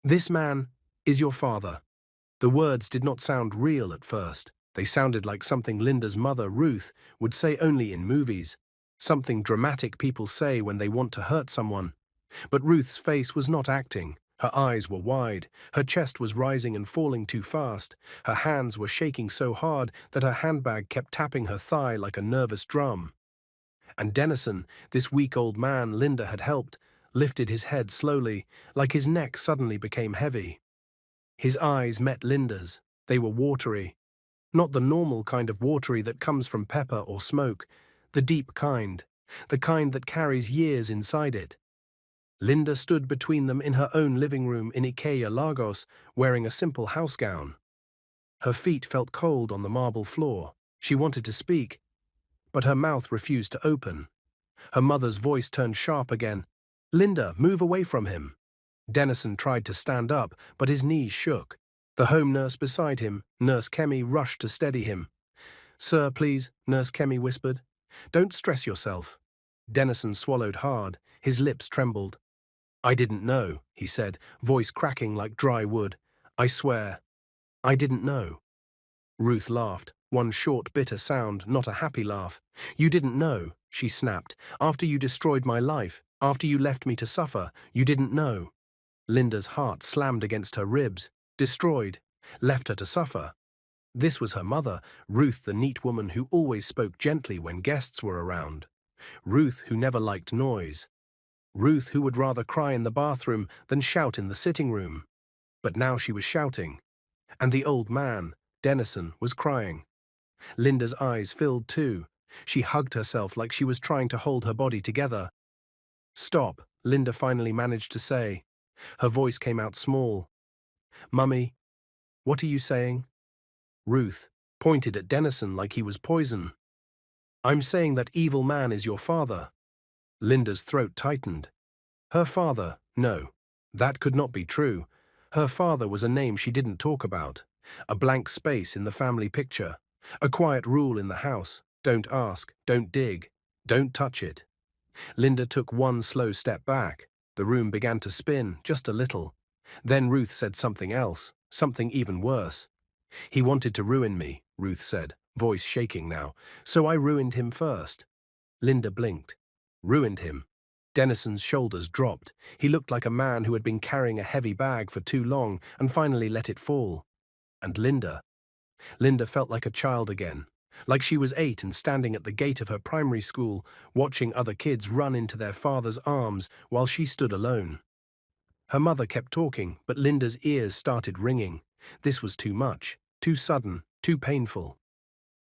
This man is your father. The words did not sound real at first. They sounded like something Linda's mother, Ruth, would say only in movies. Something dramatic people say when they want to hurt someone. But Ruth's face was not acting. Her eyes were wide, her chest was rising and falling too fast, her hands were shaking so hard that her handbag kept tapping her thigh like a nervous drum. And Dennison, this weak old man Linda had helped, lifted his head slowly, like his neck suddenly became heavy. His eyes met Linda's. They were watery. Not the normal kind of watery that comes from pepper or smoke, the deep kind, the kind that carries years inside it. Linda stood between them in her own living room in Ikea, Lagos, wearing a simple house gown. Her feet felt cold on the marble floor. She wanted to speak, but her mouth refused to open. Her mother's voice turned sharp again. "Linda, move away from him." Dennison tried to stand up, but his knees shook. The home nurse beside him, Nurse Kemi, rushed to steady him. "Sir, please," Nurse Kemi whispered. "Don't stress yourself." Dennison swallowed hard. His lips trembled. "I didn't know," he said, voice cracking like dry wood. "I swear, I didn't know." Ruth laughed, one short, bitter sound, not a happy laugh. "You didn't know," she snapped. "After you destroyed my life, after you left me to suffer, you didn't know." Linda's heart slammed against her ribs. Destroyed. Left her to suffer. This was her mother, Ruth, the neat woman who always spoke gently when guests were around. Ruth, who never liked noise. Ruth, who would rather cry in the bathroom than shout in the sitting room. But now she was shouting. And the old man, Dennison, was crying. Linda's eyes filled too. She hugged herself like she was trying to hold her body together. "Stop," Linda finally managed to say. Her voice came out small. "Mummy, what are you saying?" Ruth pointed at Dennison like he was poison. "I'm saying that evil man is your father." Linda's throat tightened. Her father? No, that could not be true. Her father was a name she didn't talk about. A blank space in the family picture. A quiet rule in the house. Don't ask, don't dig, don't touch it. Linda took one slow step back. The room began to spin, just a little. Then Ruth said something else, something even worse. "He wanted to ruin me," Ruth said, voice shaking now, "so I ruined him first." Linda blinked. Ruined him? Dennison's shoulders dropped. He looked like a man who had been carrying a heavy bag for too long and finally let it fall. And Linda? Linda felt like a child again. Like she was 8 and standing at the gate of her primary school, watching other kids run into their father's arms while she stood alone. Her mother kept talking, but Linda's ears started ringing. This was too much, too sudden, too painful.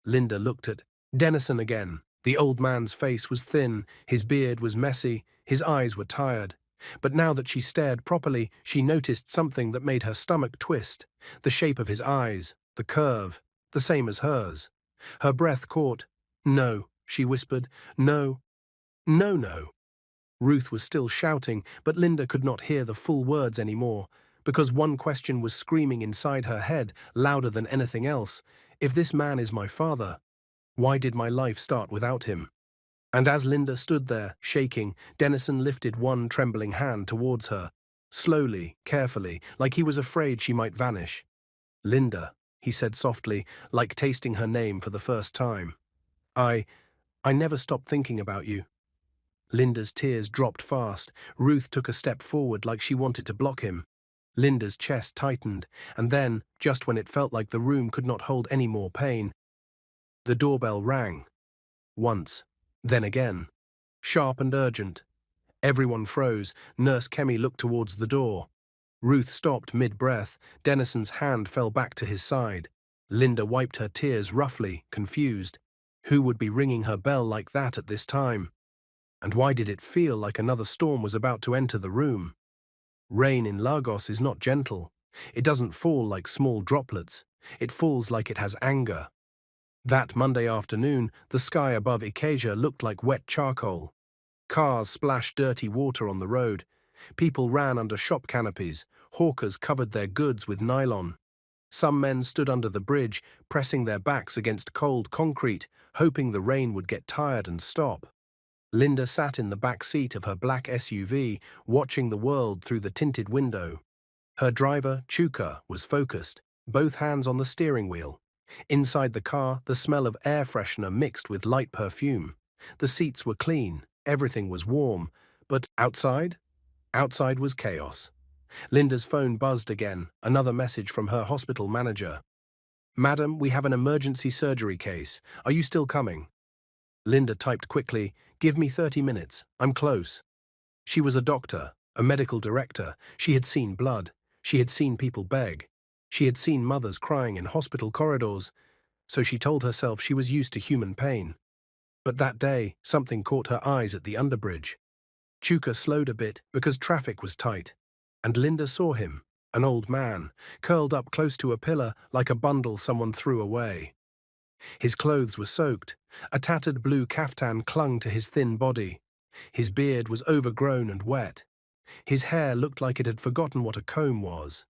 Linda looked at Dennison again. The old man's face was thin, his beard was messy, his eyes were tired. But now that she stared properly, she noticed something that made her stomach twist. The shape of his eyes, the curve, the same as hers. Her breath caught. "No," she whispered. "No, no, no." Ruth was still shouting, but Linda could not hear the full words anymore, because one question was screaming inside her head, louder than anything else. If this man is my father, why did my life start without him? And as Linda stood there, shaking, Dennison lifted one trembling hand towards her, slowly, carefully, like he was afraid she might vanish. "Linda," he said softly, like tasting her name for the first time. I never stopped thinking about you." Linda's tears dropped fast. Ruth took a step forward like she wanted to block him. Linda's chest tightened, and then, just when it felt like the room could not hold any more pain, the doorbell rang. Once, then again. Sharp and urgent. Everyone froze. Nurse Kemi looked towards the door. Ruth stopped mid-breath. Dennison's hand fell back to his side. Linda wiped her tears roughly, confused. Who would be ringing her bell like that at this time? And why did it feel like another storm was about to enter the room? Rain in Lagos is not gentle. It doesn't fall like small droplets. It falls like it has anger. That Monday afternoon, the sky above Ikeja looked like wet charcoal. Cars splashed dirty water on the road. People ran under shop canopies. Hawkers covered their goods with nylon. Some men stood under the bridge, pressing their backs against cold concrete, hoping the rain would get tired and stop. Linda sat in the back seat of her black SUV, watching the world through the tinted window. Her driver, Chuka, was focused, both hands on the steering wheel. Inside the car, the smell of air freshener mixed with light perfume. The seats were clean, everything was warm, but outside? Outside was chaos. Linda's phone buzzed again, another message from her hospital manager. "Madam, we have an emergency surgery case. Are you still coming?" Linda typed quickly, "Give me 30 minutes. I'm close." She was a doctor, a medical director. She had seen blood. She had seen people beg. She had seen mothers crying in hospital corridors, so she told herself she was used to human pain. But that day, something caught her eyes at the underbridge. Chuka slowed a bit because traffic was tight, and Linda saw him, an old man, curled up close to a pillar like a bundle someone threw away. His clothes were soaked. A tattered blue caftan clung to his thin body. His beard was overgrown and wet. His hair looked like it had forgotten what a comb was.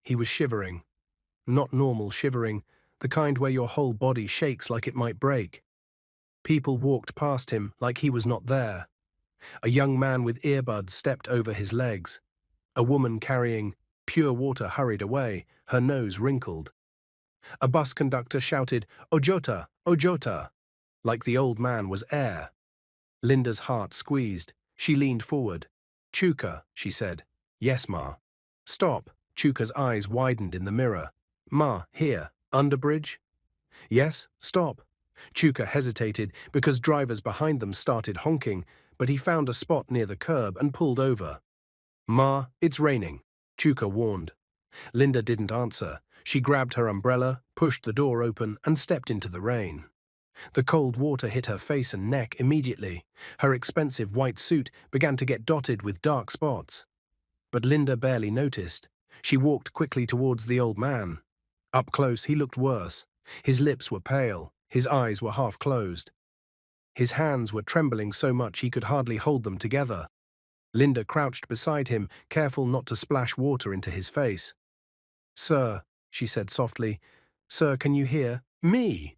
He was shivering. Not normal shivering, the kind where your whole body shakes like it might break. People walked past him like he was not there. A young man with earbuds stepped over his legs. A woman carrying pure water hurried away, her nose wrinkled. A bus conductor shouted, "Ojota, Ojota," like the old man was air. Linda's heart squeezed. She leaned forward. "Chuka," she said. "Yes, Ma." "Stop." Chuka's eyes widened in the mirror. "Ma, here. Underbridge?" "Yes, stop." Chuka hesitated because drivers behind them started honking, but he found a spot near the curb and pulled over. "Ma, it's raining," Chuka warned. Linda didn't answer. She grabbed her umbrella, pushed the door open, and stepped into the rain. The cold water hit her face and neck immediately. Her expensive white suit began to get dotted with dark spots. But Linda barely noticed. She walked quickly towards the old man. Up close, he looked worse. His lips were pale. His eyes were half closed. His hands were trembling so much he could hardly hold them together. Linda crouched beside him, careful not to splash water into his face. "Sir," she said softly, "sir, can you hear me?"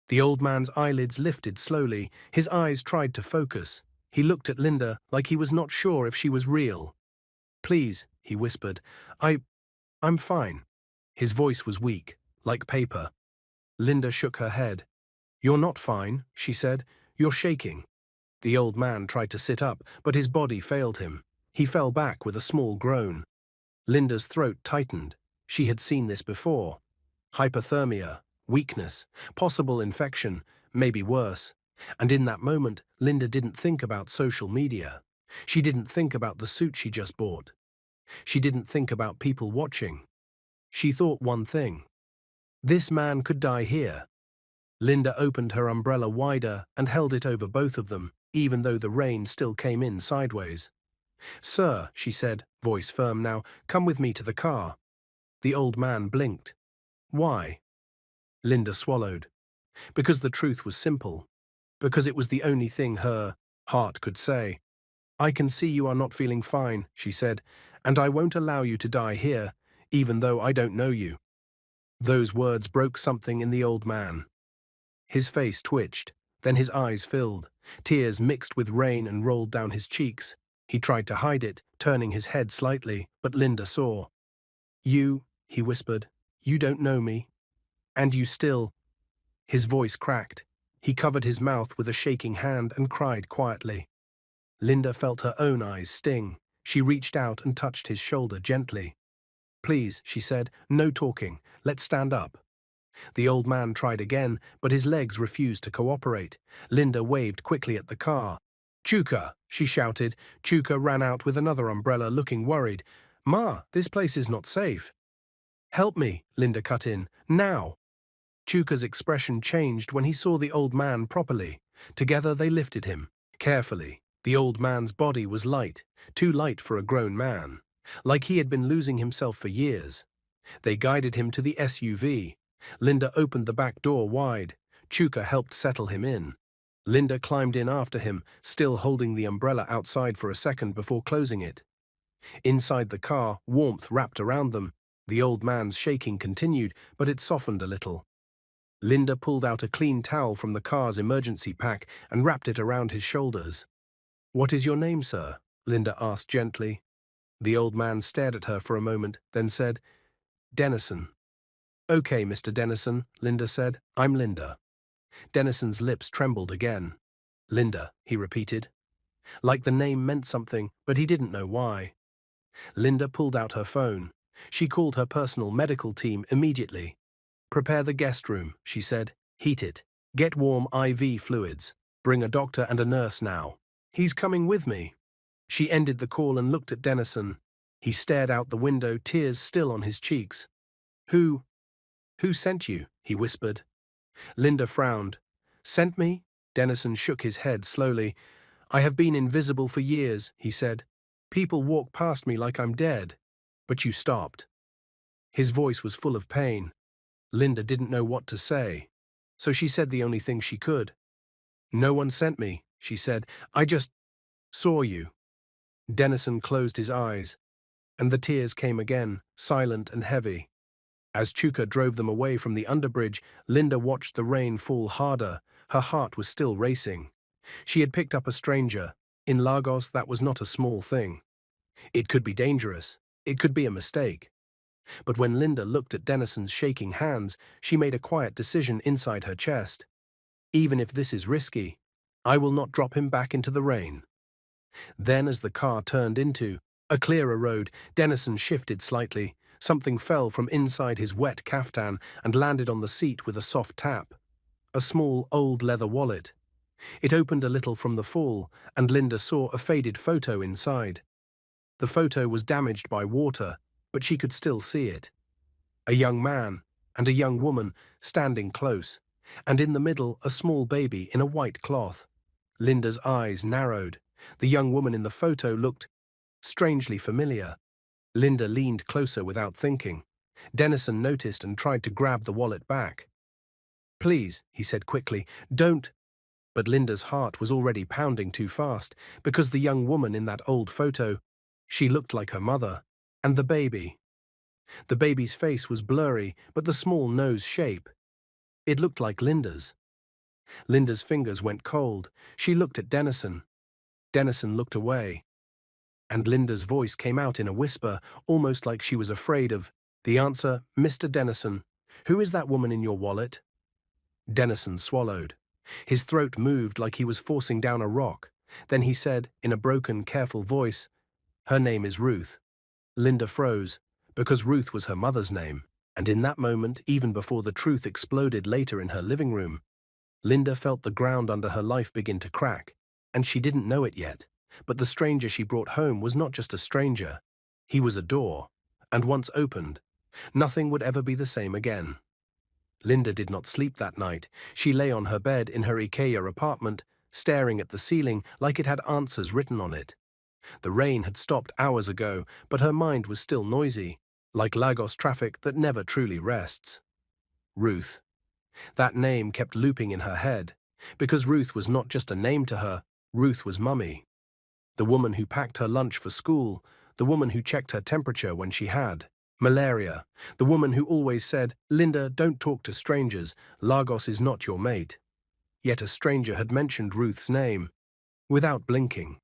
The old man's eyelids lifted slowly. His eyes tried to focus. He looked at Linda like he was not sure if she was real. "Please," he whispered, I'm fine." His voice was weak, like paper. Linda shook her head. "You're not fine," she said. "You're shaking." The old man tried to sit up, but his body failed him. He fell back with a small groan. Linda's throat tightened. She had seen this before. Hypothermia, weakness, possible infection, maybe worse. And in that moment, Linda didn't think about social media. She didn't think about the suit she just bought. She didn't think about people watching. She thought one thing. This man could die here. Linda opened her umbrella wider and held it over both of them, even though the rain still came in sideways. "Sir," she said, voice firm now, "come with me to the car." The old man blinked. "Why?" Linda swallowed. Because the truth was simple. Because it was the only thing her heart could say. "I can see you are not feeling fine," she said, "and I won't allow you to die here, even though I don't know you." Those words broke something in the old man. His face twitched, then his eyes filled. Tears mixed with rain and rolled down his cheeks. He tried to hide it, turning his head slightly, but Linda saw. "You," he whispered, "you don't know me. And you still—" His voice cracked. He covered his mouth with a shaking hand and cried quietly. Linda felt her own eyes sting. She reached out and touched his shoulder gently. "Please," she said, "no talking. Let's stand up." The old man tried again, but his legs refused to cooperate. Linda waved quickly at the car. "Chuka!" she shouted. Chuka ran out with another umbrella, looking worried. "Ma, this place is not safe." "Help me," Linda cut in. "Now!" Chuka's expression changed when he saw the old man properly. Together they lifted him, carefully. The old man's body was light, too light for a grown man, like he had been losing himself for years. They guided him to the SUV. Linda opened the back door wide. Chuka helped settle him in. Linda climbed in after him, still holding the umbrella outside for a second before closing it. Inside the car, warmth wrapped around them. The old man's shaking continued, but it softened a little. Linda pulled out a clean towel from the car's emergency pack and wrapped it around his shoulders. "What is your name, sir?" Linda asked gently. The old man stared at her for a moment, then said, "Dennison." "Okay, Mr. Dennison," Linda said. "I'm Linda." Dennison's lips trembled again. "Linda," he repeated, like the name meant something, but he didn't know why. Linda pulled out her phone. She called her personal medical team immediately. "Prepare the guest room," she said. "Heat it. Get warm IV fluids. Bring a doctor and a nurse now. He's coming with me." She ended the call and looked at Dennison. He stared out the window, tears still on his cheeks. Who sent you?" he whispered. Linda frowned. "Sent me?" Dennison shook his head slowly. "I have been invisible for years," he said. "People walk past me like I'm dead. But you stopped." His voice was full of pain. Linda didn't know what to say, so she said the only thing she could. "No one sent me," she said. "I just saw you." Dennison closed his eyes, and the tears came again, silent and heavy. As Chuka drove them away from the underbridge, Linda watched the rain fall harder. Her heart was still racing. She had picked up a stranger. In Lagos, that was not a small thing. It could be dangerous. It could be a mistake. But when Linda looked at Dennison's shaking hands, she made a quiet decision inside her chest. Even if this is risky, I will not drop him back into the rain. Then, as the car turned into a clearer road, Dennison shifted slightly. Something fell from inside his wet caftan and landed on the seat with a soft tap. A small, old leather wallet. It opened a little from the fall, and Linda saw a faded photo inside. The photo was damaged by water, but she could still see it. A young man and a young woman standing close, and in the middle a small baby in a white cloth. Linda's eyes narrowed. The young woman in the photo looked strangely familiar. Linda leaned closer without thinking. Dennison noticed and tried to grab the wallet back. "Please," he said quickly, "don't." But Linda's heart was already pounding too fast, because the young woman in that old photo, she looked like her mother. And the baby. The baby's face was blurry, but the small nose shape. It looked like Linda's. Linda's fingers went cold. She looked at Dennison. Dennison looked away. And Linda's voice came out in a whisper, almost like she was afraid of the answer. "Mr. Dennison, who is that woman in your wallet?" Dennison swallowed. His throat moved like he was forcing down a rock. Then he said, in a broken, careful voice, "Her name is Ruth." Linda froze, because Ruth was her mother's name. And in that moment, even before the truth exploded later in her living room, Linda felt the ground under her life begin to crack. And she didn't know it yet. But the stranger she brought home was not just a stranger. He was a door. And once opened, nothing would ever be the same again. Linda did not sleep that night. She lay on her bed in her IKEA apartment, staring at the ceiling like it had answers written on it. The rain had stopped hours ago, but her mind was still noisy, like Lagos traffic that never truly rests. Ruth. That name kept looping in her head, because Ruth was not just a name to her, Ruth was Mummy. The woman who packed her lunch for school, the woman who checked her temperature when she had malaria, the woman who always said, "Linda, don't talk to strangers, Lagos is not your mate." Yet a stranger had mentioned Ruth's name, without blinking,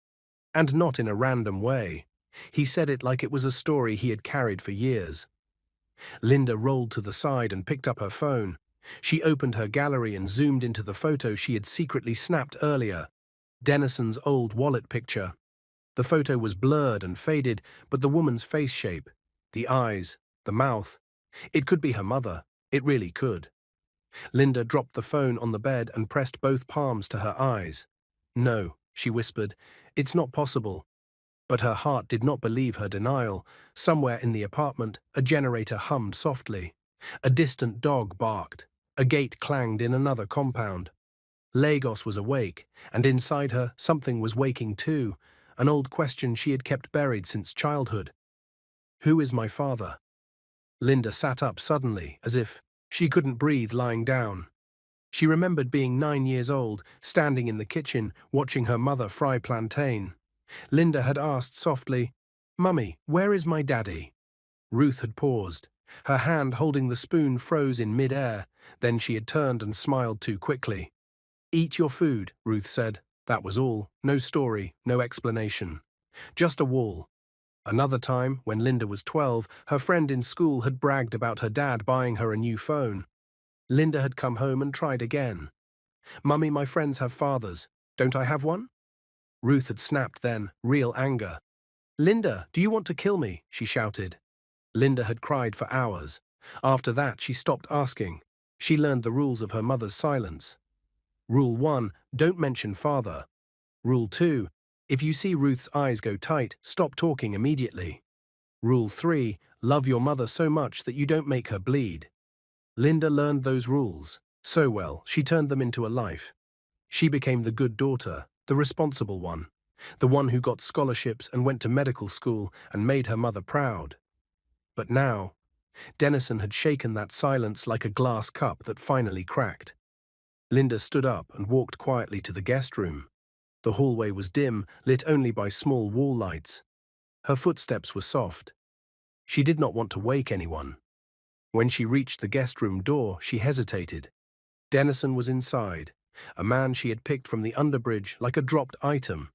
and not in a random way. He said it like it was a story he had carried for years. Linda rolled to the side and picked up her phone. She opened her gallery and zoomed into the photo she had secretly snapped earlier, Dennison's old wallet picture. The photo was blurred and faded, but the woman's face shape, the eyes, the mouth, it could be her mother. It really could. Linda dropped the phone on the bed and pressed both palms to her eyes. "No," she whispered, "it's not possible." But her heart did not believe her denial. Somewhere in the apartment, a generator hummed softly. A distant dog barked. A gate clanged in another compound. Lagos was awake, and inside her, something was waking too, an old question she had kept buried since childhood. Who is my father? Linda sat up suddenly, as if she couldn't breathe lying down. She remembered being 9 years old, standing in the kitchen, watching her mother fry plantain. Linda had asked softly, "Mummy, where is my daddy?" Ruth had paused. Her hand holding the spoon froze in mid-air. Then she had turned and smiled too quickly. "Eat your food," Ruth said. That was all. No story, no explanation. Just a wall. Another time, when Linda was 12, her friend in school had bragged about her dad buying her a new phone. Linda had come home and tried again. "Mummy, my friends have fathers. Don't I have one?" Ruth had snapped then, real anger. "Linda, do you want to kill me?" she shouted. Linda had cried for hours. After that, she stopped asking. She learned the rules of her mother's silence. Rule 1, don't mention father. Rule 2, if you see Ruth's eyes go tight, stop talking immediately. Rule 3, love your mother so much that you don't make her bleed. Linda learned those rules so well, she turned them into a life. She became the good daughter, the responsible one, the one who got scholarships and went to medical school and made her mother proud. But now, Dennison had shaken that silence like a glass cup that finally cracked. Linda stood up and walked quietly to the guest room. The hallway was dim, lit only by small wall lights. Her footsteps were soft. She did not want to wake anyone. When she reached the guest room door, she hesitated. Dennison was inside, a man she had picked from the underbridge like a dropped item,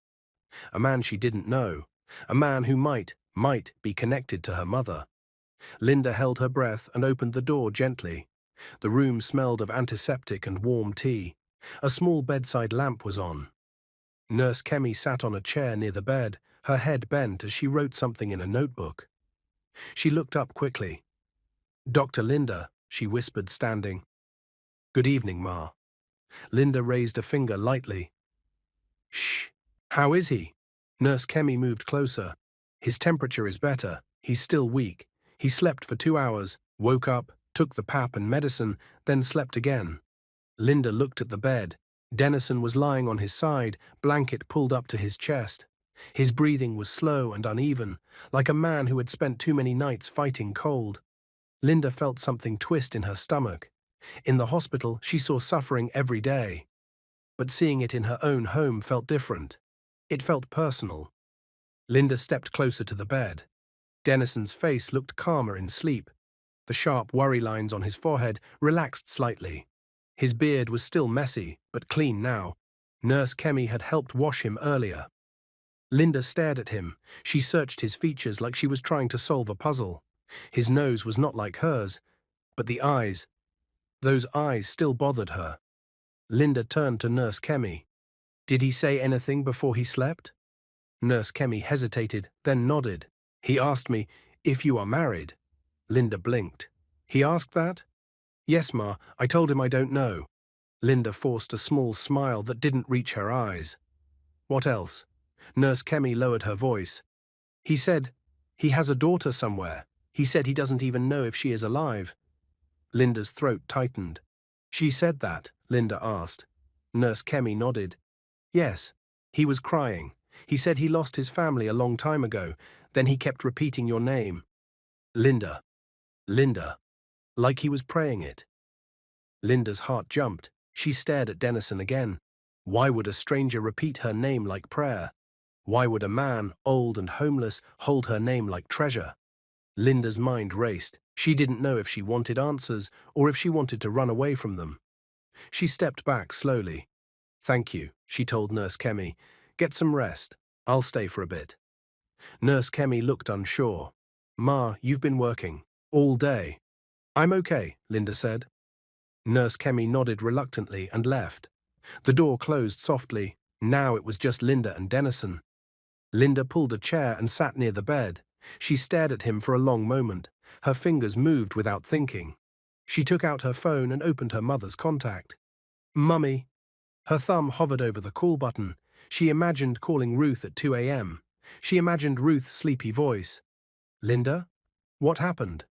a man she didn't know, a man who might be connected to her mother. Linda held her breath and opened the door gently. The room smelled of antiseptic and warm tea. A small bedside lamp was on. Nurse Kemi sat on a chair near the bed, her head bent as she wrote something in a notebook. She looked up quickly. "Dr. Linda," she whispered, standing. "Good evening, Ma." Linda raised a finger lightly. "Shh. How is he?" Nurse Kemi moved closer. "His temperature is better. He's still weak. He slept for 2 hours, woke up, took the pap and medicine, then slept again." Linda looked at the bed. Dennison was lying on his side, blanket pulled up to his chest. His breathing was slow and uneven, like a man who had spent too many nights fighting cold. Linda felt something twist in her stomach. In the hospital, she saw suffering every day. But seeing it in her own home felt different. It felt personal. Linda stepped closer to the bed. Dennison's face looked calmer in sleep. The sharp worry lines on his forehead relaxed slightly. His beard was still messy, but clean now. Nurse Kemi had helped wash him earlier. Linda stared at him. She searched his features like she was trying to solve a puzzle. His nose was not like hers, but the eyes, those eyes still bothered her. Linda turned to Nurse Kemi. "Did he say anything before he slept?" Nurse Kemi hesitated, then nodded. "He asked me, if you are married." Linda blinked. "He asked that?" "Yes, Ma, I told him I don't know." Linda forced a small smile that didn't reach her eyes. "What else?" Nurse Kemi lowered her voice. "He said he has a daughter somewhere. He said he doesn't even know if she is alive." Linda's throat tightened. "She said that?" Linda asked. Nurse Kemi nodded. "Yes. He was crying. He said he lost his family a long time ago. Then he kept repeating your name. Linda. Linda. Like he was praying it." Linda's heart jumped. She stared at Dennison again. Why would a stranger repeat her name like prayer? Why would a man, old and homeless, hold her name like treasure? Linda's mind raced. She didn't know if she wanted answers or if she wanted to run away from them. She stepped back slowly. "Thank you," she told Nurse Kemi. "Get some rest. I'll stay for a bit." Nurse Kemi looked unsure. "Ma, you've been working. All day." "I'm okay," Linda said. Nurse Kemi nodded reluctantly and left. The door closed softly. Now it was just Linda and Dennison. Linda pulled a chair and sat near the bed. She stared at him for a long moment. Her fingers moved without thinking. She took out her phone and opened her mother's contact. "Mummy." Her thumb hovered over the call button. She imagined calling Ruth at 2 a.m. She imagined Ruth's sleepy voice. "Linda? What happened?"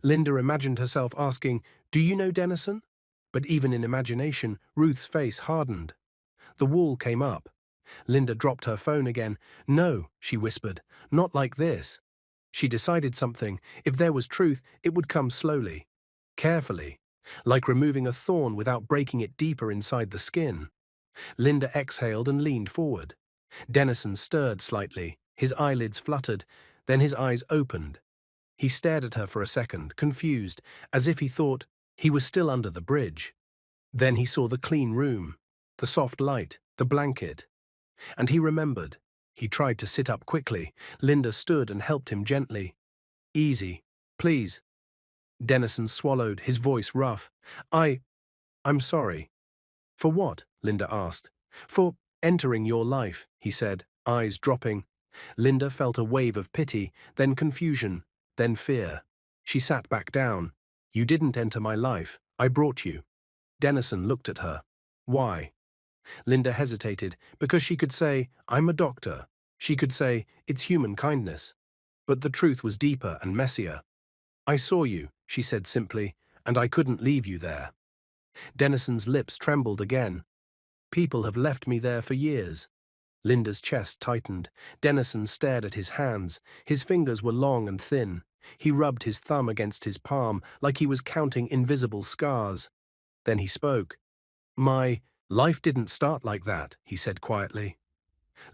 Linda imagined herself asking, "Do you know Dennison?" But even in imagination, Ruth's face hardened. The wall came up. Linda dropped her phone again. "No," she whispered, "not like this." She decided something. If there was truth, it would come slowly, carefully, like removing a thorn without breaking it deeper inside the skin. Linda exhaled and leaned forward. Dennison stirred slightly. His eyelids fluttered. Then his eyes opened. He stared at her for a second, confused, as if he thought he was still under the bridge. Then he saw the clean room, the soft light, the blanket. And he remembered. He tried to sit up quickly. Linda stood and helped him gently. Easy, please. Dennison swallowed, his voice rough. I'm sorry. For what? Linda asked. For entering your life, he said, eyes dropping. Linda felt a wave of pity, then confusion, then fear. She sat back down. You didn't enter my life. I brought you. Dennison looked at her. Why? Linda hesitated, because she could say, I'm a doctor. She could say, it's human kindness. But the truth was deeper and messier. I saw you, she said simply, and I couldn't leave you there. Dennison's lips trembled again. People have left me there for years. Linda's chest tightened. Dennison stared at his hands. His fingers were long and thin. He rubbed his thumb against his palm like he was counting invisible scars. Then he spoke. My life didn't start like that, he said quietly.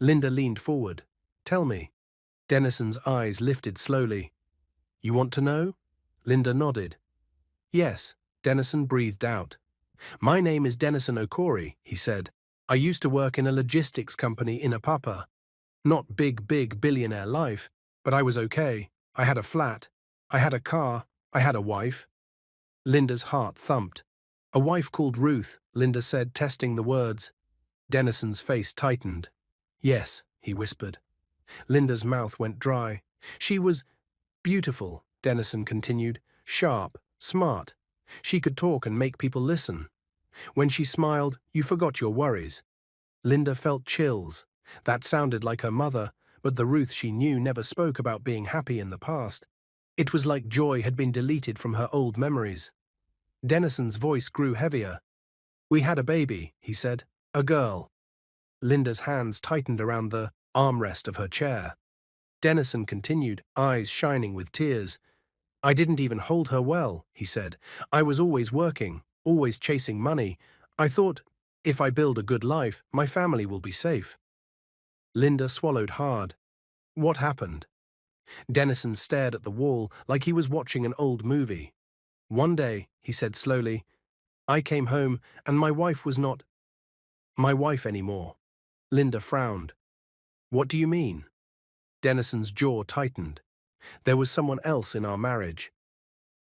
Linda leaned forward. Tell me. Dennison's eyes lifted slowly. You want to know? Linda nodded. Yes, Dennison breathed out. My name is Dennison Okori, he said. I used to work in a logistics company in Apapa. Not big billionaire life, but I was okay. I had a flat. I had a car. I had a wife. Linda's heart thumped. A wife called Ruth, Linda said, testing the words. Dennison's face tightened. Yes, he whispered. Linda's mouth went dry. She was beautiful, Dennison continued. Sharp, smart. She could talk and make people listen. When she smiled, you forgot your worries. Linda felt chills. That sounded like her mother, but the Ruth she knew never spoke about being happy in the past. It was like joy had been deleted from her old memories. Dennison's voice grew heavier. We had a baby, he said. A girl. Linda's hands tightened around the armrest of her chair. Dennison continued, eyes shining with tears. I didn't even hold her well, he said. I was always working, always chasing money. I thought, if I build a good life, my family will be safe. Linda swallowed hard. What happened? Dennison stared at the wall like he was watching an old movie. One day, he said slowly, I came home and my wife was not my wife anymore. Linda frowned. What do you mean? Dennison's jaw tightened. There was someone else in our marriage.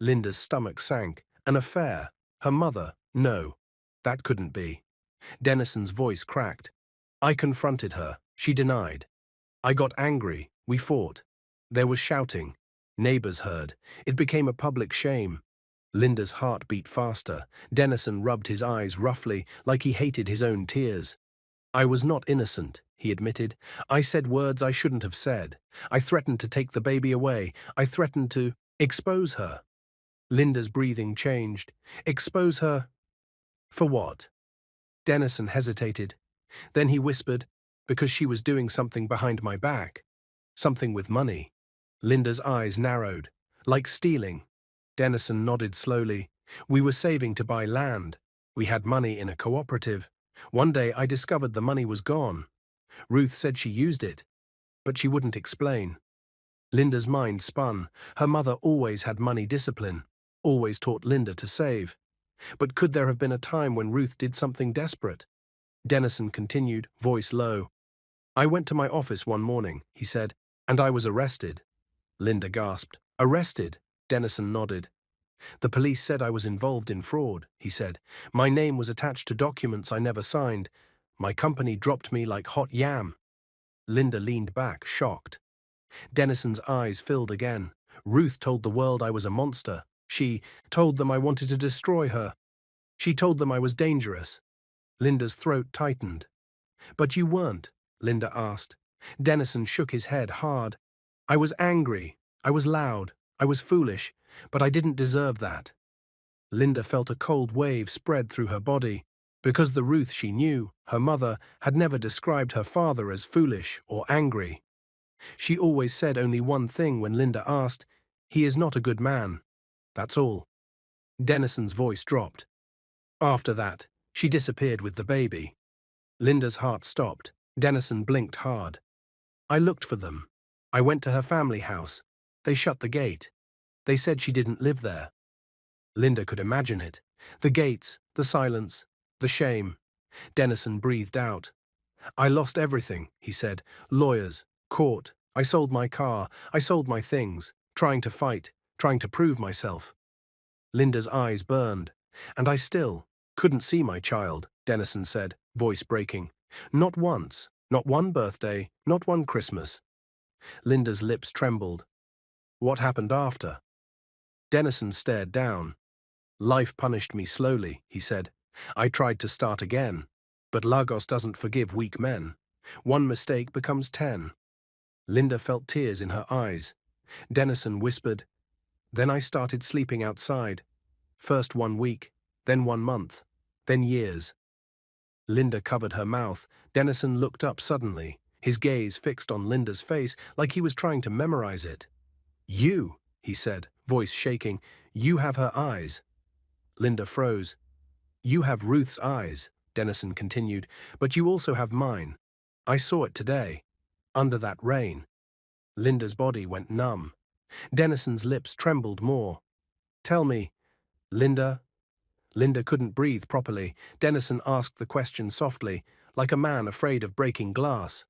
Linda's stomach sank. An affair. Her mother. No. That couldn't be. Dennison's voice cracked. I confronted her. She denied. I got angry. We fought. There was shouting. Neighbors heard. It became a public shame. Linda's heart beat faster. Dennison rubbed his eyes roughly, like he hated his own tears. I was not innocent, he admitted. I said words I shouldn't have said. I threatened to take the baby away. I threatened to expose her. Linda's breathing changed. Expose her? For what? Dennison hesitated. Then he whispered, because she was doing something behind my back. Something with money. Linda's eyes narrowed. Like stealing. Dennison nodded slowly. We were saving to buy land. We had money in a cooperative. One day I discovered the money was gone. Ruth said she used it, but she wouldn't explain. Linda's mind spun. Her mother always had money discipline, always taught Linda to save. But could there have been a time when Ruth did something desperate? Dennison continued, voice low. I went to my office one morning, he said, and I was arrested. Linda gasped. Arrested? Dennison nodded. The police said I was involved in fraud, he said. My name was attached to documents I never signed. My company dropped me like hot yam. Linda leaned back, shocked. Dennison's eyes filled again. Ruth told the world I was a monster. She told them I wanted to destroy her. She told them I was dangerous. Linda's throat tightened. But you weren't, Linda asked. Dennison shook his head hard. I was angry. I was loud. I was foolish. But I didn't deserve that. Linda felt a cold wave spread through her body. Because the Ruth she knew, her mother, had never described her father as foolish or angry. She always said only one thing when Linda asked, he is not a good man. That's all. Dennison's voice dropped. After that, she disappeared with the baby. Linda's heart stopped. Dennison blinked hard. I looked for them. I went to her family house. They shut the gate. They said she didn't live there. Linda could imagine it. The gates, the silence, the shame. Dennison breathed out. I lost everything, he said. Lawyers, court, I sold my car, I sold my things, trying to fight, trying to prove myself. Linda's eyes burned. And I still couldn't see my child, Dennison said, voice breaking. Not once, not one birthday, not one Christmas. Linda's lips trembled. What happened after? Dennison stared down. Life punished me slowly, he said. I tried to start again. But Lagos doesn't forgive weak men. One mistake becomes 10. Linda felt tears in her eyes. Dennison whispered, Then I started sleeping outside. First 1 week, then 1 month, then years. Linda covered her mouth. Dennison looked up suddenly, his gaze fixed on Linda's face like he was trying to memorize it. You, he said, voice shaking, you have her eyes. Linda froze. You have Ruth's eyes, Dennison continued, but you also have mine. I saw it today, under that rain. Linda's body went numb. Dennison's lips trembled more. Tell me, Linda. Linda couldn't breathe properly. Dennison asked the question softly, like a man afraid of breaking glass.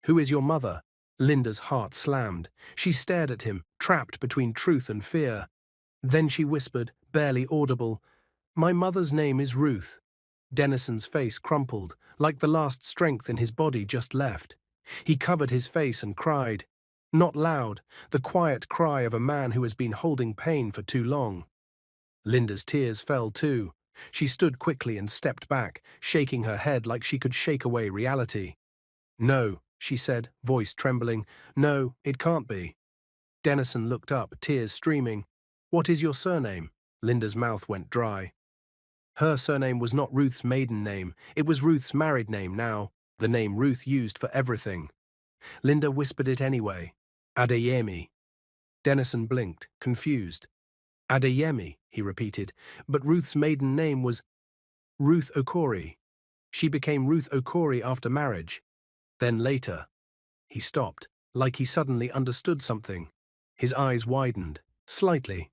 Who is your mother? Linda's heart slammed. She stared at him, trapped between truth and fear. Then she whispered, barely audible, My mother's name is Ruth. Dennison's face crumpled, like the last strength in his body just left. He covered his face and cried. Not loud, the quiet cry of a man who has been holding pain for too long. Linda's tears fell too. She stood quickly and stepped back, shaking her head like she could shake away reality. No, she said, voice trembling. No, it can't be. Dennison looked up, tears streaming. What is your surname? Linda's mouth went dry. Her surname was not Ruth's maiden name. It was Ruth's married name now, the name Ruth used for everything. Linda whispered it anyway. Adeyemi. Dennison blinked, confused. Adeyemi, he repeated, but Ruth's maiden name was Ruth Okori. She became Ruth Okori after marriage. Then later. He stopped, like he suddenly understood something. His eyes widened, slightly.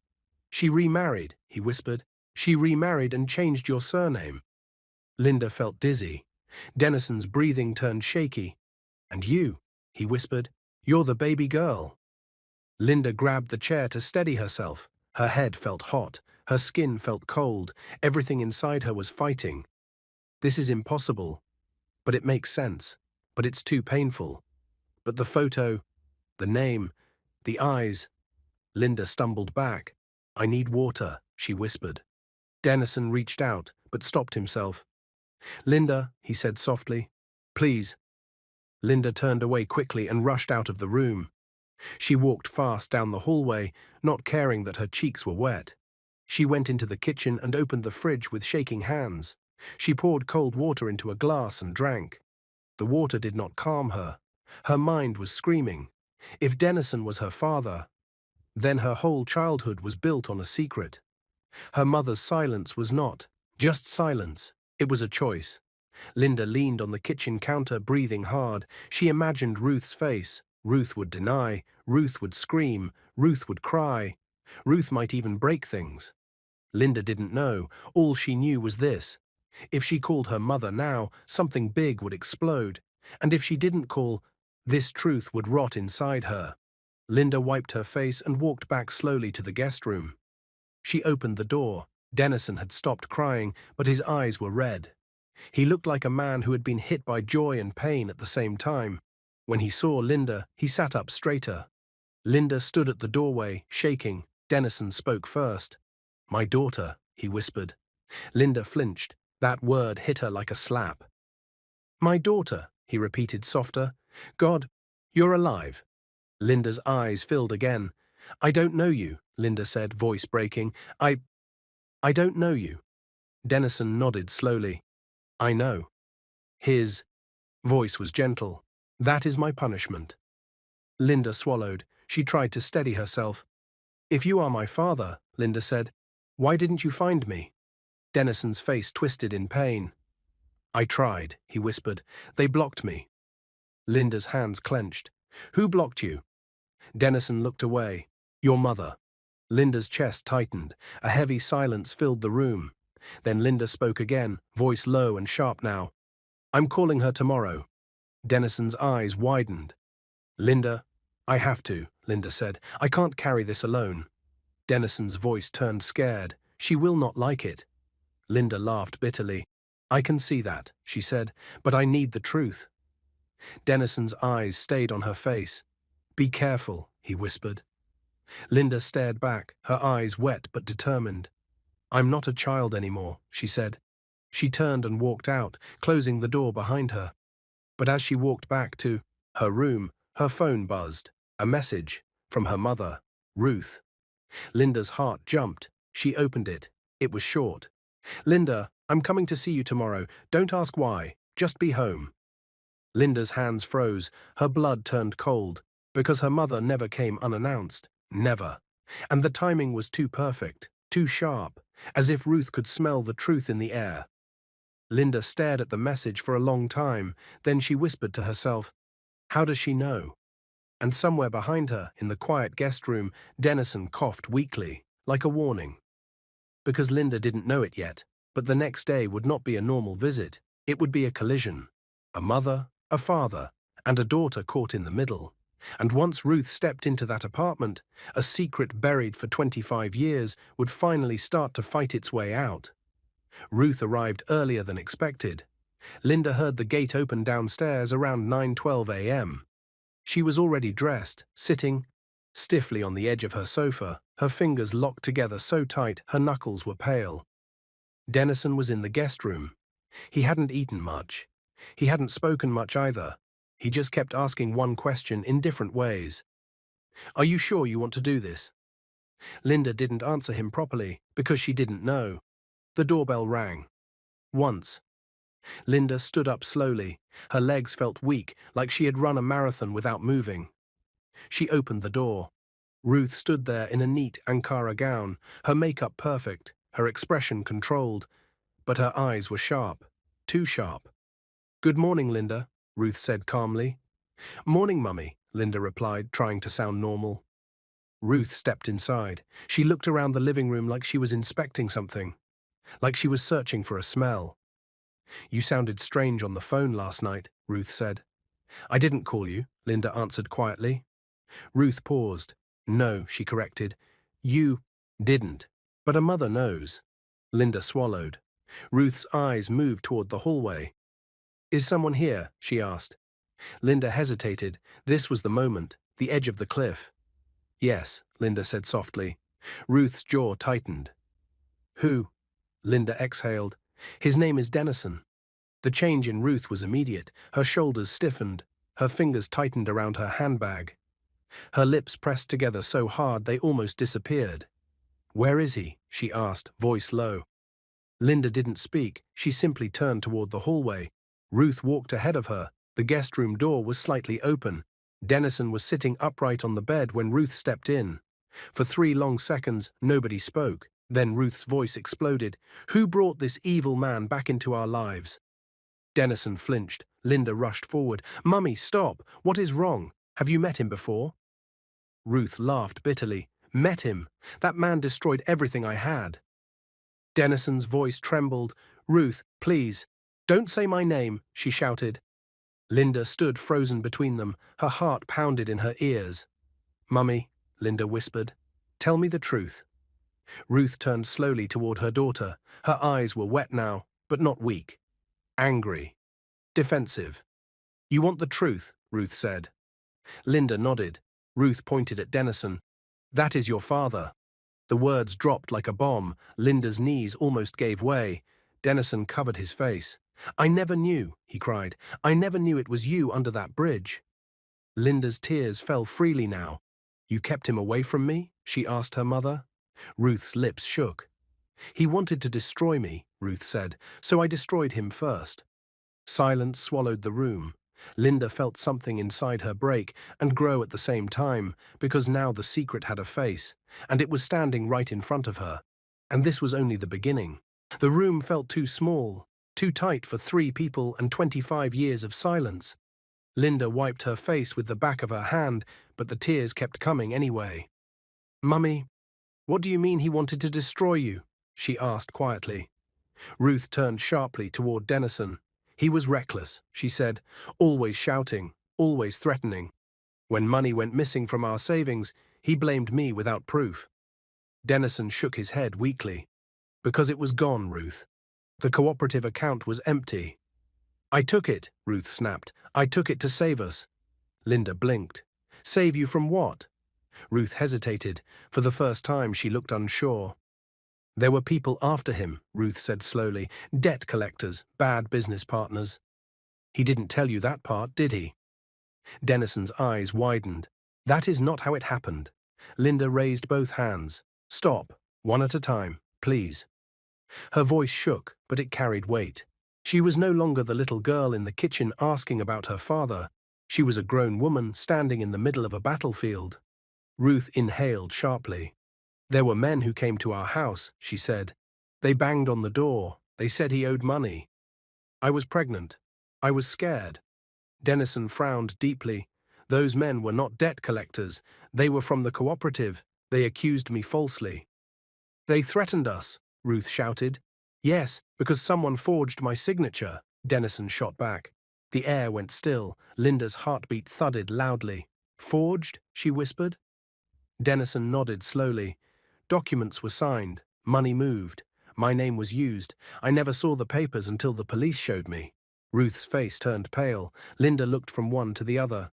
She remarried, he whispered. She remarried and changed your surname. Linda felt dizzy. Dennison's breathing turned shaky. And you, he whispered, you're the baby girl. Linda grabbed the chair to steady herself. Her head felt hot. Her skin felt cold. Everything inside her was fighting. This is impossible. But it makes sense. But it's too painful. But the photo, the name, the eyes. Linda stumbled back. I need water, she whispered. Dennison reached out, but stopped himself. Linda, he said softly, please. Linda turned away quickly and rushed out of the room. She walked fast down the hallway, not caring that her cheeks were wet. She went into the kitchen and opened the fridge with shaking hands. She poured cold water into a glass and drank. The water did not calm her. Her mind was screaming. If Dennison was her father, then her whole childhood was built on a secret. Her mother's silence was not just silence. It was a choice. Linda leaned on the kitchen counter, breathing hard. She imagined Ruth's face. Ruth would deny. Ruth would scream. Ruth would cry. Ruth might even break things. Linda didn't know. All she knew was this. If she called her mother now, something big would explode. And if she didn't call, this truth would rot inside her. Linda wiped her face and walked back slowly to the guest room. She opened the door. Dennison had stopped crying, but his eyes were red. He looked like a man who had been hit by joy and pain at the same time. When he saw Linda, he sat up straighter. Linda stood at the doorway, shaking. Dennison spoke first. My daughter, he whispered. Linda flinched. That word hit her like a slap. My daughter, he repeated softer. God, you're alive. Linda's eyes filled again. I don't know you, Linda said, voice breaking. I don't know you. Dennison nodded slowly. I know. His voice was gentle. That is my punishment. Linda swallowed. She tried to steady herself. If you are my father, Linda said, why didn't you find me? Dennison's face twisted in pain. I tried, he whispered. They blocked me. Linda's hands clenched. Who blocked you? Dennison looked away. Your mother. Linda's chest tightened. A heavy silence filled the room. Then Linda spoke again, voice low and sharp now. I'm calling her tomorrow. Denison's eyes widened. Linda, I have to, Linda said. I can't carry this alone. Denison's voice turned scared. She will not like it. Linda laughed bitterly. I can see that, she said, but I need the truth. Denison's eyes stayed on her face. Be careful, he whispered. Linda stared back, her eyes wet but determined. I'm not a child anymore, she said. She turned and walked out, closing the door behind her. But as she walked back to her room, her phone buzzed. A message from her mother, Ruth. Linda's heart jumped. She opened it. It was short. Linda, I'm coming to see you tomorrow. Don't ask why. Just be home. Linda's hands froze. Her blood turned cold, because her mother never came unannounced. Never. And the timing was too perfect, too sharp, as if Ruth could smell the truth in the air. Linda stared at the message for a long time, then she whispered to herself, how does she know? And somewhere behind her, in the quiet guest room, Denison coughed weakly, like a warning. Because Linda didn't know it yet, but the next day would not be a normal visit. It would be a collision. A mother, a father, and a daughter caught in the middle. And once Ruth stepped into that apartment, a secret buried for 25 years would finally start to fight its way out. Ruth arrived earlier than expected. Linda heard the gate open downstairs around 9:12 a.m. She was already dressed, sitting stiffly on the edge of her sofa, her fingers locked together so tight her knuckles were pale. Denison was in the guest room. He hadn't eaten much. He hadn't spoken much either. He just kept asking one question in different ways. Are you sure you want to do this? Linda didn't answer him properly because she didn't know. The doorbell rang. Once. Linda stood up slowly. Her legs felt weak, like she had run a marathon without moving. She opened the door. Ruth stood there in a neat Ankara gown, her makeup perfect, her expression controlled, but her eyes were sharp, too sharp. Good morning, Linda, Ruth said calmly. Morning, Mummy, Linda replied, trying to sound normal. Ruth stepped inside. She looked around the living room like she was inspecting something, like she was searching for a smell. You sounded strange on the phone last night, Ruth said. I didn't call you, Linda answered quietly. Ruth paused. No, she corrected. You didn't. But a mother knows. Linda swallowed. Ruth's eyes moved toward the hallway. Is someone here? She asked. Linda hesitated. This was the moment, the edge of the cliff. Yes, Linda said softly. Ruth's jaw tightened. Who? Linda exhaled. His name is Denison. The change in Ruth was immediate. Her shoulders stiffened. Her fingers tightened around her handbag. Her lips pressed together so hard they almost disappeared. Where is he? She asked, voice low. Linda didn't speak. She simply turned toward the hallway. Ruth walked ahead of her. The guest room door was slightly open. Denison was sitting upright on the bed when Ruth stepped in. For 3 long seconds, nobody spoke. Then Ruth's voice exploded. Who brought this evil man back into our lives? Denison flinched. Linda rushed forward. Mummy, stop! What is wrong? Have you met him before? Ruth laughed bitterly. Met him? That man destroyed everything I had. Denison's voice trembled. Ruth, please, don't say my name, she shouted. Linda stood frozen between them. Her heart pounded in her ears. Mummy, Linda whispered, tell me the truth. Ruth turned slowly toward her daughter. Her eyes were wet now, but not weak. Angry. Defensive. You want the truth, Ruth said. Linda nodded. Ruth pointed at Denison. That is your father. The words dropped like a bomb. Linda's knees almost gave way. Denison covered his face. I never knew, he cried. I never knew it was you under that bridge. Linda's tears fell freely now. You kept him away from me? She asked her mother. Ruth's lips shook. He wanted to destroy me, Ruth said, so I destroyed him first. Silence swallowed the room. Linda felt something inside her break and grow at the same time, because now the secret had a face, and it was standing right in front of her. And this was only the beginning. The room felt too small, too tight for 3 people and 25 years of silence. Linda wiped her face with the back of her hand, but the tears kept coming anyway. Mummy, what do you mean he wanted to destroy you? She asked quietly. Ruth turned sharply toward Denison. He was reckless, she said, always shouting, always threatening. When money went missing from our savings, he blamed me without proof. Dennison shook his head weakly. Because it was gone, Ruth. The cooperative account was empty. I took it, Ruth snapped. I took it to save us. Linda blinked. Save you from what? Ruth hesitated. For the first time, she looked unsure. There were people after him, Ruth said slowly. Debt collectors, bad business partners. He didn't tell you that part, did he? Dennison's eyes widened. That is not how it happened. Linda raised both hands. Stop, one at a time, please. Her voice shook, but it carried weight. She was no longer the little girl in the kitchen asking about her father. She was a grown woman standing in the middle of a battlefield. Ruth inhaled sharply. There were men who came to our house, she said. They banged on the door. They said he owed money. I was pregnant. I was scared. Dennison frowned deeply. Those men were not debt collectors. They were from the cooperative. They accused me falsely. They threatened us, Ruth shouted. Yes, because someone forged my signature, Dennison shot back. The air went still. Linda's heartbeat thudded loudly. Forged? She whispered. Dennison nodded slowly. Documents were signed. Money moved. My name was used. I never saw the papers until the police showed me. Ruth's face turned pale. Linda looked from one to the other.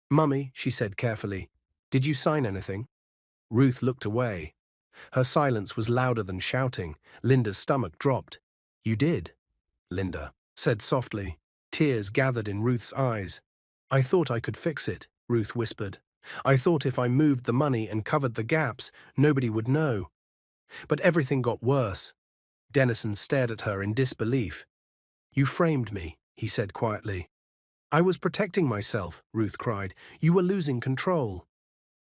Mummy, she said carefully, did you sign anything? Ruth looked away. Her silence was louder than shouting. Linda's stomach dropped. You did, Linda said softly. Tears gathered in Ruth's eyes. I thought I could fix it, Ruth whispered. I thought if I moved the money and covered the gaps, nobody would know. But everything got worse. Dennison stared at her in disbelief. You framed me, he said quietly. I was protecting myself, Ruth cried. You were losing control.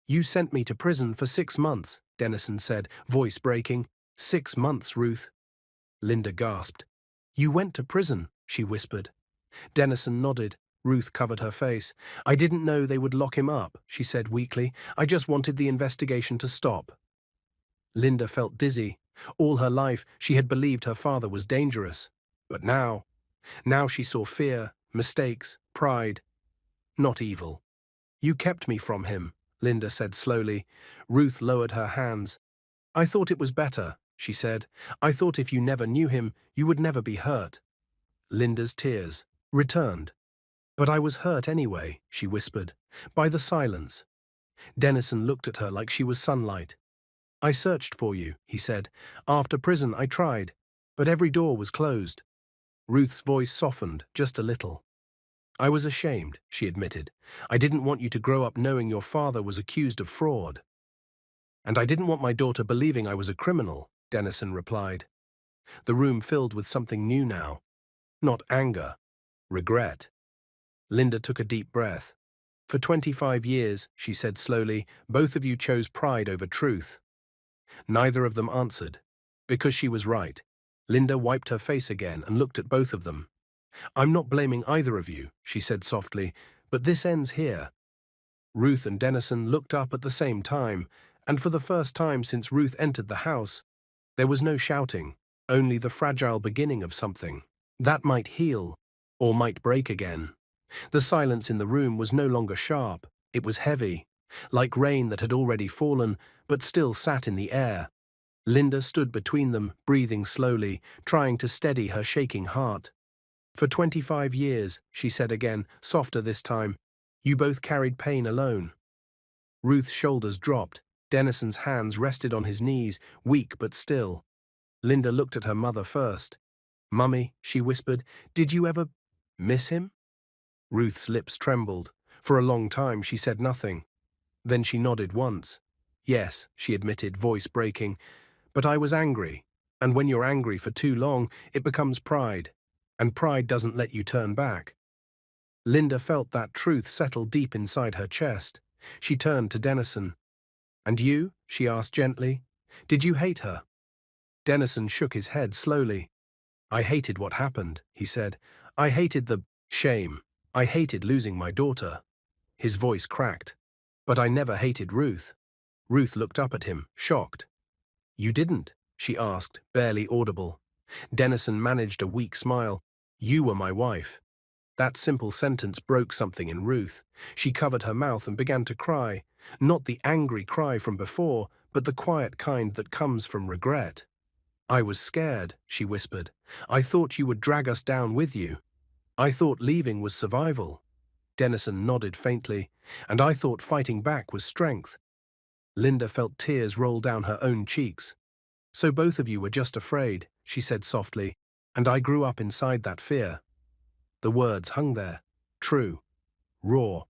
You sent me to prison for 6 months, Dennison said, voice breaking. 6 months, Ruth. Linda gasped. You went to prison, she whispered. Dennison nodded. Ruth covered her face. I didn't know they would lock him up, she said weakly. I just wanted the investigation to stop. Linda felt dizzy. All her life, she had believed her father was dangerous. But now she saw fear, mistakes, pride. Not evil. You kept me from him, Linda said slowly. Ruth lowered her hands. I thought it was better, she said. I thought if you never knew him, you would never be hurt. Linda's tears returned. But I was hurt anyway, she whispered, by the silence. Dennison looked at her like she was sunlight. I searched for you, he said. After prison I tried, but every door was closed. Ruth's voice softened just a little. I was ashamed, she admitted. I didn't want you to grow up knowing your father was accused of fraud. And I didn't want my daughter believing I was a criminal, Dennison replied. The room filled with something new now. Not anger, regret. Linda took a deep breath. For 25 years, she said slowly, both of you chose pride over truth. Neither of them answered. Because she was right. Linda wiped her face again and looked at both of them. I'm not blaming either of you, she said softly, but this ends here. Ruth and Dennison looked up at the same time, and for the first time since Ruth entered the house, there was no shouting, only the fragile beginning of something. That might heal, or might break again. The silence in the room was no longer sharp, it was heavy, like rain that had already fallen, but still sat in the air. Linda stood between them, breathing slowly, trying to steady her shaking heart. For 25 years, she said again, softer this time, you both carried pain alone. Ruth's shoulders dropped. Dennison's hands rested on his knees, weak but still. Linda looked at her mother first. Mummy, she whispered, did you ever miss him? Ruth's lips trembled. For a long time she said nothing. Then she nodded once. Yes, she admitted, voice breaking. But I was angry. And when you're angry for too long, it becomes pride. And pride doesn't let you turn back. Linda felt that truth settle deep inside her chest. She turned to Dennison. And you? She asked gently. Did you hate her? Dennison shook his head slowly. I hated what happened, he said. I hated the shame. I hated losing my daughter. His voice cracked. But I never hated Ruth. Ruth looked up at him, shocked. You didn't? She asked, barely audible. Dennison managed a weak smile. You were my wife. That simple sentence broke something in Ruth. She covered her mouth and began to cry, not the angry cry from before, but the quiet kind that comes from regret. I was scared, she whispered. I thought you would drag us down with you. I thought leaving was survival. Dennison nodded faintly, and I thought fighting back was strength. Linda felt tears roll down her own cheeks. So both of you were just afraid, she said softly, and I grew up inside that fear. The words hung there, true, raw.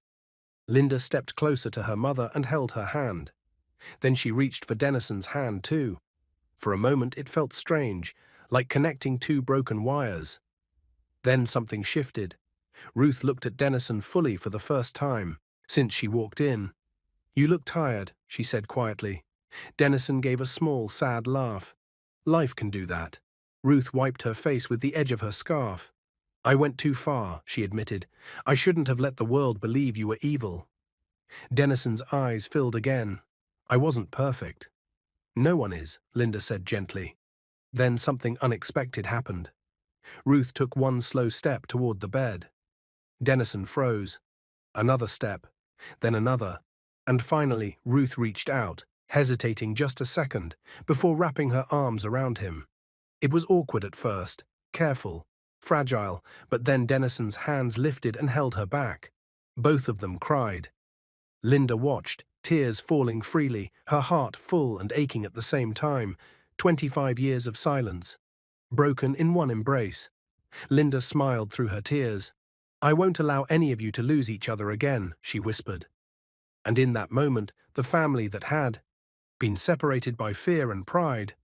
Linda stepped closer to her mother and held her hand. Then she reached for Dennison's hand too. For a moment it felt strange, like connecting two broken wires. Then something shifted. Ruth looked at Dennison fully for the first time since she walked in. You look tired, she said quietly. Dennison gave a small, sad laugh. Life can do that. Ruth wiped her face with the edge of her scarf. I went too far, she admitted. I shouldn't have let the world believe you were evil. Dennison's eyes filled again. I wasn't perfect. No one is, Linda said gently. Then something unexpected happened. Ruth took one slow step toward the bed. Dennison froze. Another step, then another, and finally Ruth reached out, hesitating just a second, before wrapping her arms around him. It was awkward at first, careful, fragile, but then Dennison's hands lifted and held her back. Both of them cried. Linda watched, tears falling freely, her heart full and aching at the same time. 25 years of silence, broken in one embrace. Linda smiled through her tears. I won't allow any of you to lose each other again, she whispered. And in that moment, the family that had been separated by fear and pride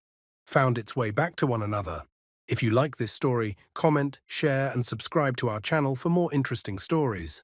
found its way back to one another. If you like this story, comment, share, and subscribe to our channel for more interesting stories.